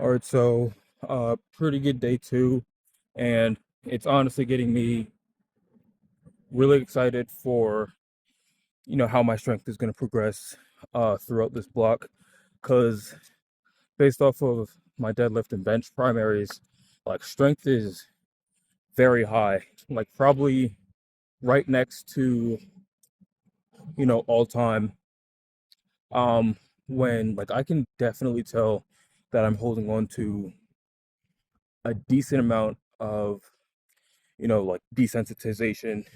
All right, so pretty good day two, and it's honestly getting me really excited for how my strength is going to progress throughout this block, because based off of my deadlift and bench primaries, like strength is very high, like probably right next to all time. Um, when like I can definitely tell that I'm holding on to a decent amount of like desensitization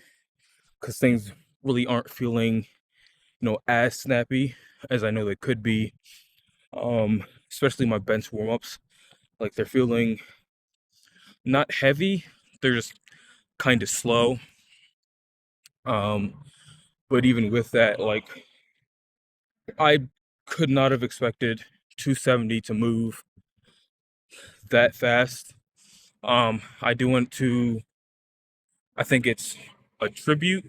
because things really aren't feeling, as snappy as I know they could be. Especially my bench warm-ups. Like they're feeling not heavy, they're just kind of slow. Um, but even with that, like I could not have expected 270 to move that fast. I do want to, I think it's attribute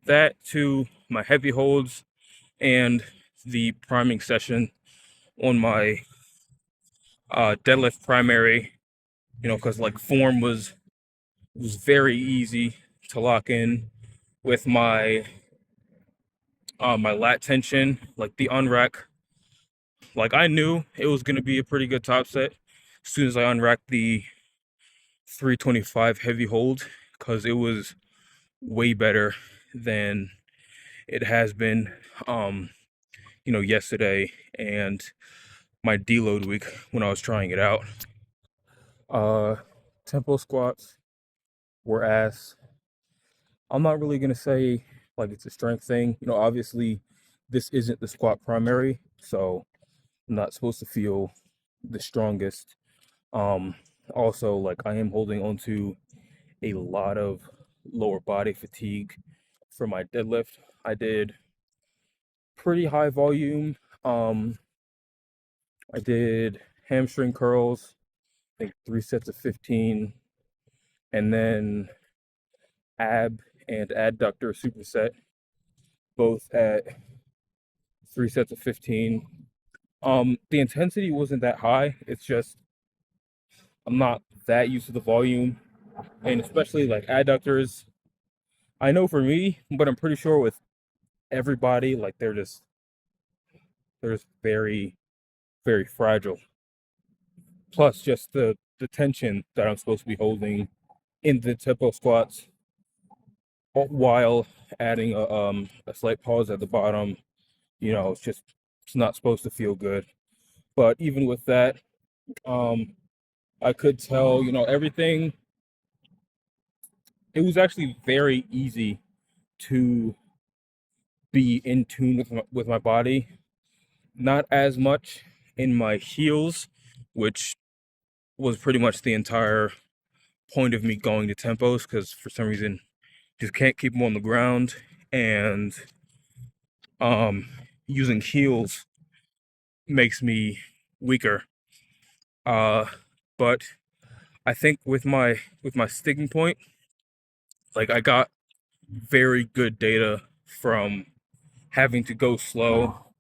that to my heavy holds and the priming session on my deadlift primary, because like form was very easy to lock in with my lat tension, like the unrack. Like I knew it was gonna be a pretty good top set as soon as I unracked the 325 heavy hold, because it was way better than it has been yesterday and my deload week when I was trying it out. Uh tempo squats were ass. I'm not really gonna say like it's a strength thing. Obviously this isn't the squat primary, so I'm not supposed to feel the strongest. Um, Also, like I am holding on to a lot of lower body fatigue for my deadlift. I did pretty high volume. Um, I did hamstring curls, I think 3 sets of 15, and then ab and adductor superset, both at 3 sets of 15. The intensity wasn't that high. It's just I'm not that used to the volume, and especially like adductors. I know for me, but I'm pretty sure with everybody, like they're just very fragile. Plus, just the tension that I'm supposed to be holding in the tempo squats while adding a slight pause at the bottom. It's not supposed to feel good. But even with that, um, I could tell, everything. It was actually very easy to be in tune with my body. Not as much in my heels, which was pretty much the entire point of me going to tempos, because for some reason just can't keep them on the ground, and um using heels makes me weaker. uh but I think with my sticking point, like I got very good data from having to go slow.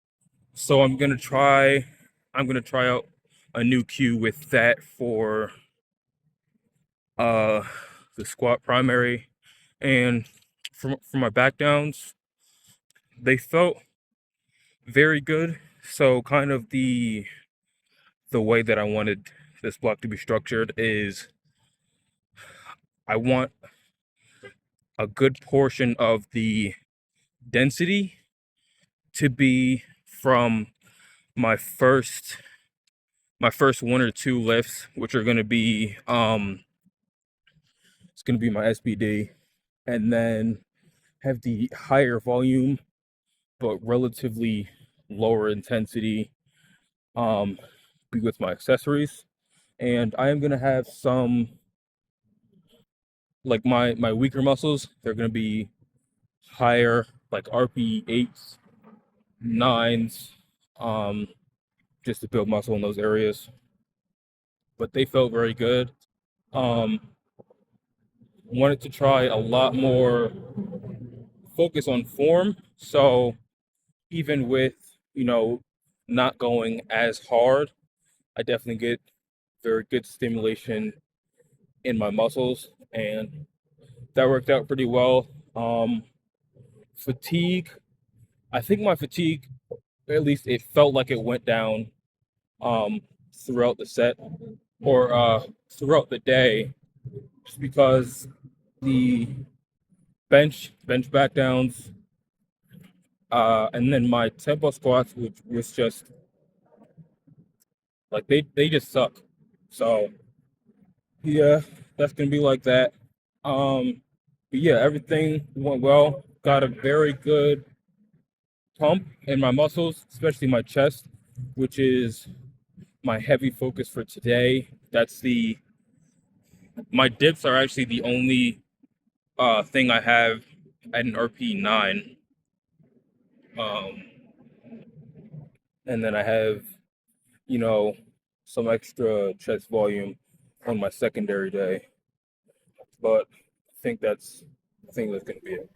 So I'm gonna try out a new cue with that for uh the squat primary. And for my back downs, they felt very good. So kind of the way that I wanted this block to be structured is I want a good portion of the density to be from my first my first one or two lifts, which are going to be it's going to be my SBD, and then have the higher volume but relatively lower intensity be with my accessories. And I am going to have some, like my weaker muscles, they're going to be higher, like RPE8s, 9s, um just to build muscle in those areas. But they felt very good. um Wanted to try a lot more focus on form. So even with, not going as hard, I definitely get very good stimulation in my muscles, and that worked out pretty well. Fatigue, I think my fatigue, at least it felt like it went down um, throughout the set or throughout the day, just because the bench back downs, and then my tempo squats, which was just like they just suck. So yeah, that's gonna be like that. But yeah, everything went well. Got a very good pump in my muscles, especially my chest, which is my heavy focus for today. That's the My dips are actually the only thing I have at an RP9. Um, and then I have, you know, some extra chest volume on my secondary day. But I think that's gonna be it.